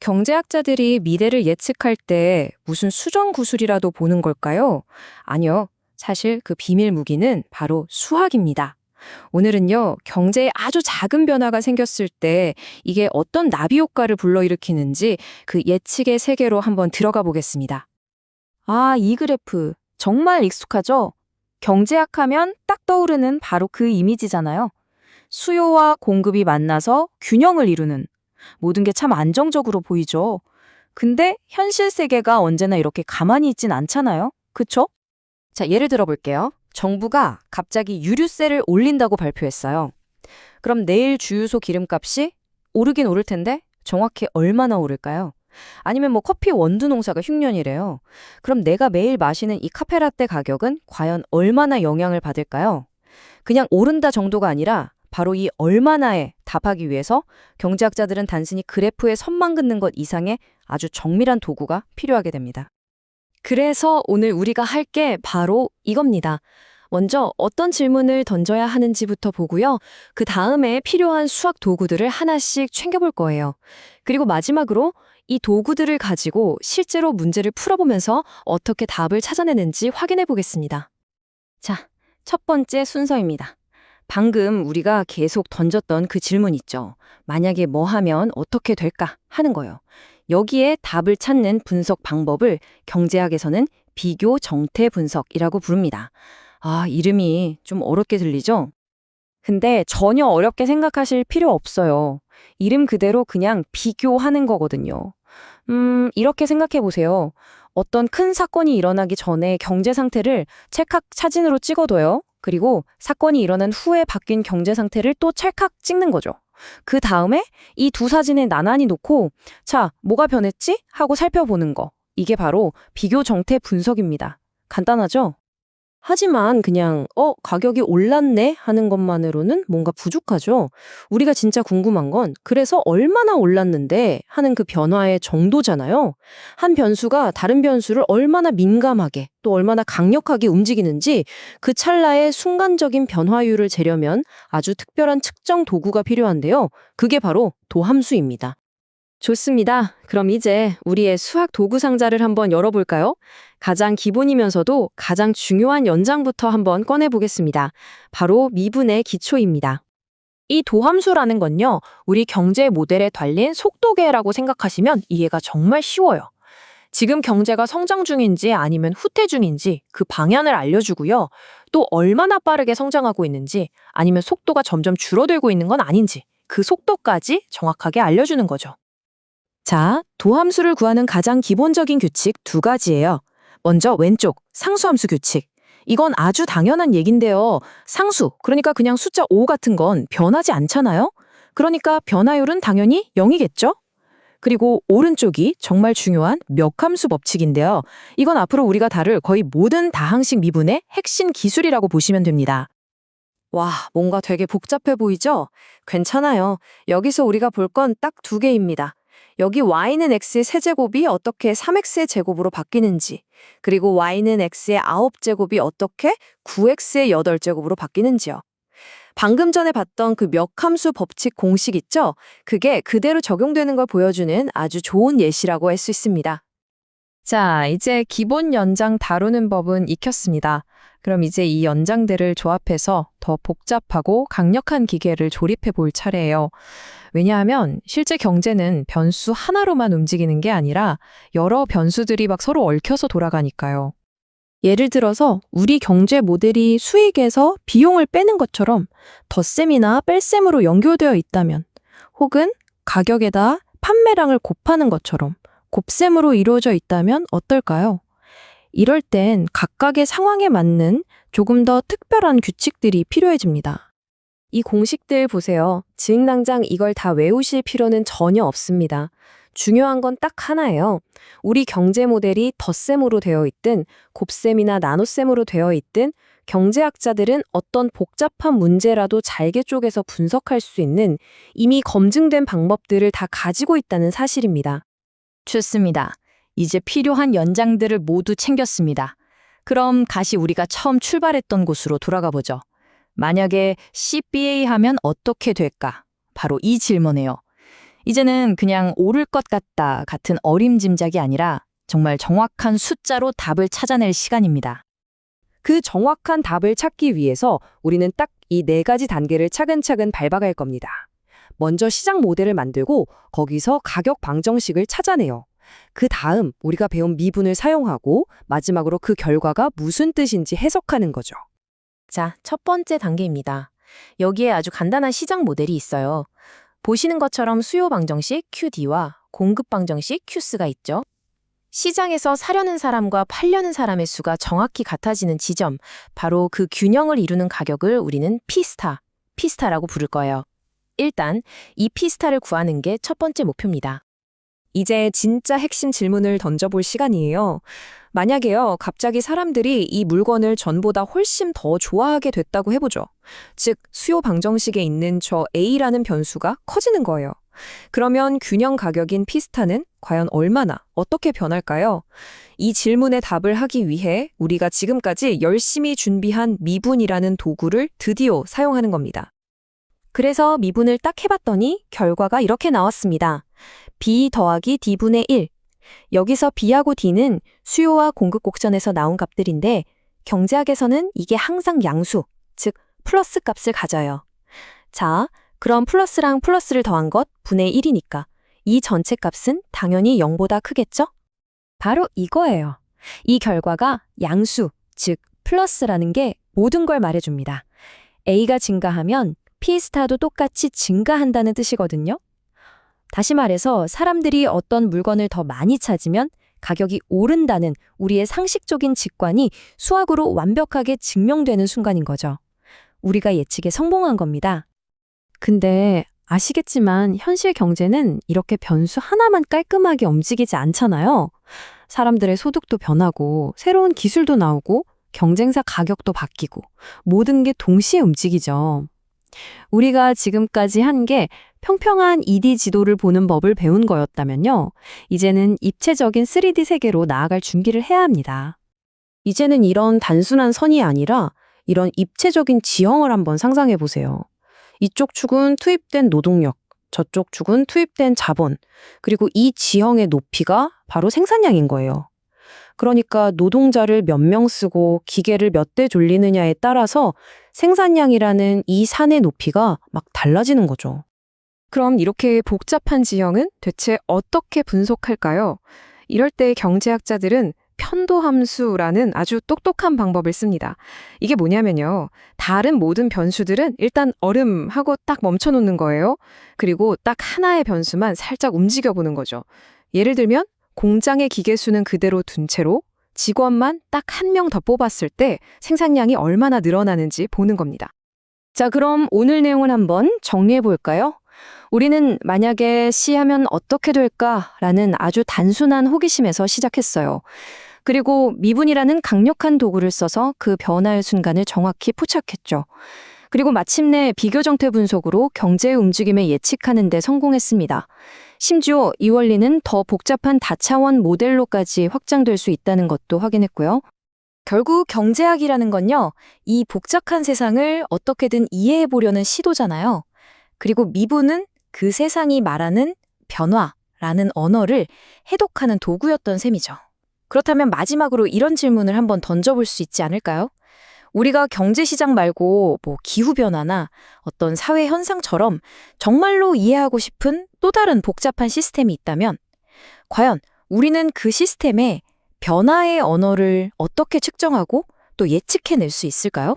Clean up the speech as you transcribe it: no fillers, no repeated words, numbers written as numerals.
경제학자들이 미래를 예측할 때 무슨 수정 구술이라도 보는 걸까요? 아니요. 사실 그 비밀 무기는 바로 수학입니다. 오늘은요, 경제에 아주 작은 변화가 생겼을 때 이게 어떤 나비 효과를 불러일으키는지 그 예측의 세계로 한번 들어가 보겠습니다. 아, 이 그래프 정말 익숙하죠? 경제학 하면 딱 떠오르는 바로 그 이미지잖아요. 수요와 공급이 만나서 균형을 이루는 모든 게 참 안정적으로 보이죠. 근데 현실 세계가 언제나 이렇게 가만히 있진 않잖아요. 그쵸? 자, 예를 들어 볼게요. 정부가 갑자기 유류세를 올린다고 발표했어요. 그럼 내일 주유소 기름값이 오르긴 오를 텐데 정확히 얼마나 오를까요? 아니면 뭐 커피 원두 농사가 흉년이래요. 그럼 내가 매일 마시는 이 카페라떼 가격은 과연 얼마나 영향을 받을까요? 그냥 오른다 정도가 아니라 바로 이 얼마나에 답하기 위해서 경제학자들은 단순히 그래프에 선만 긋는 것 이상의 아주 정밀한 도구가 필요하게 됩니다. 그래서 오늘 우리가 할 게 바로 이겁니다. 먼저 어떤 질문을 던져야 하는지부터 보고요. 그 다음에 필요한 수학 도구들을 하나씩 챙겨볼 거예요. 그리고 마지막으로 이 도구들을 가지고 실제로 문제를 풀어보면서 어떻게 답을 찾아내는지 확인해 보겠습니다. 자, 첫 번째 순서입니다. 방금 우리가 계속 던졌던 그 질문 있죠. 만약에 뭐 하면 어떻게 될까 하는 거예요. 여기에 답을 찾는 분석 방법을 경제학에서는 비교 정태 분석이라고 부릅니다. 아, 이름이 좀 어렵게 들리죠? 근데 전혀 어렵게 생각하실 필요 없어요. 이름 그대로 그냥 비교하는 거거든요. 이렇게 생각해 보세요. 어떤 큰 사건이 일어나기 전에 경제 상태를 찰칵 사진으로 찍어둬요. 그리고 사건이 일어난 후에 바뀐 경제 상태를 또 찰칵 찍는 거죠. 그 다음에 이 두 사진을 나란히 놓고 자, 뭐가 변했지? 하고 살펴보는 거. 이게 바로 비교 정태 분석입니다. 간단하죠? 하지만 그냥 가격이 올랐네 하는 것만으로는 뭔가 부족하죠. 우리가 진짜 궁금한 건 그래서 얼마나 올랐는데 하는 그 변화의 정도잖아요. 한 변수가 다른 변수를 얼마나 민감하게 또 얼마나 강력하게 움직이는지 그 찰나의 순간적인 변화율을 재려면 아주 특별한 측정 도구가 필요한데요. 그게 바로 도함수입니다. 좋습니다. 그럼 이제 우리의 수학 도구 상자를 한번 열어볼까요? 가장 기본이면서도 가장 중요한 연장부터 한번 꺼내보겠습니다. 바로 미분의 기초입니다. 이 도함수라는 건요, 우리 경제 모델에 달린 속도계라고 생각하시면 이해가 정말 쉬워요. 지금 경제가 성장 중인지 아니면 후퇴 중인지 그 방향을 알려주고요. 또 얼마나 빠르게 성장하고 있는지 아니면 속도가 점점 줄어들고 있는 건 아닌지 그 속도까지 정확하게 알려주는 거죠. 자, 도함수를 구하는 가장 기본적인 규칙 두 가지예요. 먼저 왼쪽, 상수함수 규칙. 이건 아주 당연한 얘긴데요. 상수, 그러니까 그냥 숫자 5 같은 건 변하지 않잖아요? 그러니까 변화율은 당연히 0이겠죠? 그리고 오른쪽이 정말 중요한 멱함수 법칙인데요. 이건 앞으로 우리가 다룰 거의 모든 다항식 미분의 핵심 기술이라고 보시면 됩니다. 와, 뭔가 되게 복잡해 보이죠? 괜찮아요. 여기서 우리가 볼 건 딱 두 개입니다. 여기 y는 x의 세제곱이 어떻게 3x의 제곱으로 바뀌는지, 그리고 y는 x의 9제곱이 어떻게 9x의 8제곱으로 바뀌는지요. 방금 전에 봤던 그 멱함수 법칙 공식 있죠? 그게 그대로 적용되는 걸 보여주는 아주 좋은 예시라고 할 수 있습니다. 자, 이제 기본 연장 다루는 법은 익혔습니다. 그럼 이제 이 연장들을 조합해서 더 복잡하고 강력한 기계를 조립해 볼 차례예요. 왜냐하면 실제 경제는 변수 하나로만 움직이는 게 아니라 여러 변수들이 막 서로 얽혀서 돌아가니까요. 예를 들어서 우리 경제 모델이 수익에서 비용을 빼는 것처럼 덧셈이나 뺄셈으로 연결되어 있다면, 혹은 가격에다 판매량을 곱하는 것처럼 곱셈으로 이루어져 있다면 어떨까요? 이럴 땐 각각의 상황에 맞는 조금 더 특별한 규칙들이 필요해집니다. 이 공식들 보세요. 지금 당장 이걸 다 외우실 필요는 전혀 없습니다. 중요한 건 딱 하나예요. 우리 경제 모델이 덧셈으로 되어 있든 곱셈이나 나눗셈으로 되어 있든 경제학자들은 어떤 복잡한 문제라도 잘게 쪼개서 분석할 수 있는 이미 검증된 방법들을 다 가지고 있다는 사실입니다. 좋습니다. 이제 필요한 연장들을 모두 챙겼습니다. 그럼 다시 우리가 처음 출발했던 곳으로 돌아가 보죠. 만약에 CBA 하면 어떻게 될까? 바로 이 질문이에요. 이제는 그냥 오를 것 같다 같은 어림짐작이 아니라 정말 정확한 숫자로 답을 찾아낼 시간입니다. 그 정확한 답을 찾기 위해서 우리는 딱 이 4가지 단계를 차근차근 밟아갈 겁니다. 먼저 시장 모델을 만들고 거기서 가격 방정식을 찾아내요. 그 다음 우리가 배운 미분을 사용하고 마지막으로 그 결과가 무슨 뜻인지 해석하는 거죠. 자, 첫 번째 단계입니다. 여기에 아주 간단한 시장 모델이 있어요. 보시는 것처럼 수요 방정식 QD와 공급 방정식 QS가 있죠. 시장에서 사려는 사람과 팔려는 사람의 수가 정확히 같아지는 지점, 바로 그 균형을 이루는 가격을 우리는 P스타라고 부를 거예요. 일단 이 P스타를 구하는 게 첫 번째 목표입니다. 이제 진짜 핵심 질문을 던져볼 시간이에요. 만약에요, 갑자기 사람들이 이 물건을 전보다 훨씬 더 좋아하게 됐다고 해보죠. 즉, 수요 방정식에 있는 저 A라는 변수가 커지는 거예요. 그러면 균형 가격인 P스타는 과연 얼마나, 어떻게 변할까요? 이 질문에 답을 하기 위해 우리가 지금까지 열심히 준비한 미분이라는 도구를 드디어 사용하는 겁니다. 그래서 미분을 딱 해봤더니 결과가 이렇게 나왔습니다. B 더하기 D분의 1. 여기서 B하고 D는 수요와 공급 곡선에서 나온 값들인데 경제학에서는 이게 항상 양수, 즉 플러스 값을 가져요. 자, 그럼 플러스랑 플러스를 더한 것 분의 1이니까 이 전체 값은 당연히 0보다 크겠죠? 바로 이거예요. 이 결과가 양수, 즉 플러스라는 게 모든 걸 말해줍니다. A가 증가하면 P스타도 똑같이 증가한다는 뜻이거든요. 다시 말해서 사람들이 어떤 물건을 더 많이 찾으면 가격이 오른다는 우리의 상식적인 직관이 수학으로 완벽하게 증명되는 순간인 거죠. 우리가 예측에 성공한 겁니다. 근데 아시겠지만 현실 경제는 이렇게 변수 하나만 깔끔하게 움직이지 않잖아요. 사람들의 소득도 변하고 새로운 기술도 나오고 경쟁사 가격도 바뀌고 모든 게 동시에 움직이죠. 우리가 지금까지 한 게 평평한 2D 지도를 보는 법을 배운 거였다면요. 이제는 입체적인 3D 세계로 나아갈 준비를 해야 합니다. 이제는 이런 단순한 선이 아니라 이런 입체적인 지형을 한번 상상해 보세요. 이쪽 축은 투입된 노동력, 저쪽 축은 투입된 자본, 그리고 이 지형의 높이가 바로 생산량인 거예요. 그러니까 노동자를 몇 명 쓰고 기계를 몇 대 돌리느냐에 따라서 생산량이라는 이 산의 높이가 막 달라지는 거죠. 그럼 이렇게 복잡한 지형은 대체 어떻게 분석할까요? 이럴 때 경제학자들은 편도함수라는 아주 똑똑한 방법을 씁니다. 이게 뭐냐면요. 다른 모든 변수들은 일단 얼음하고 딱 멈춰놓는 거예요. 그리고 딱 하나의 변수만 살짝 움직여보는 거죠. 예를 들면 공장의 기계수는 그대로 둔 채로 직원만 딱 1명 더 뽑았을 때 생산량이 얼마나 늘어나는지 보는 겁니다. 자, 그럼 오늘 내용을 한번 정리해 볼까요? 우리는 만약에 C하면 어떻게 될까라는 아주 단순한 호기심에서 시작했어요. 그리고 미분이라는 강력한 도구를 써서 그 변화의 순간을 정확히 포착했죠. 그리고 마침내 비교정태 분석으로 경제의 움직임을 예측하는 데 성공했습니다. 심지어 이 원리는 더 복잡한 다차원 모델로까지 확장될 수 있다는 것도 확인했고요. 결국 경제학이라는 건요, 이 복잡한 세상을 어떻게든 이해해 보려는 시도잖아요. 그리고 미분은 그 세상이 말하는 변화라는 언어를 해독하는 도구였던 셈이죠. 그렇다면 마지막으로 이런 질문을 한번 던져볼 수 있지 않을까요? 우리가 경제시장 말고 기후변화나 어떤 사회 현상처럼 정말로 이해하고 싶은 또 다른 복잡한 시스템이 있다면 과연 우리는 그 시스템의 변화의 언어를 어떻게 측정하고 또 예측해낼 수 있을까요?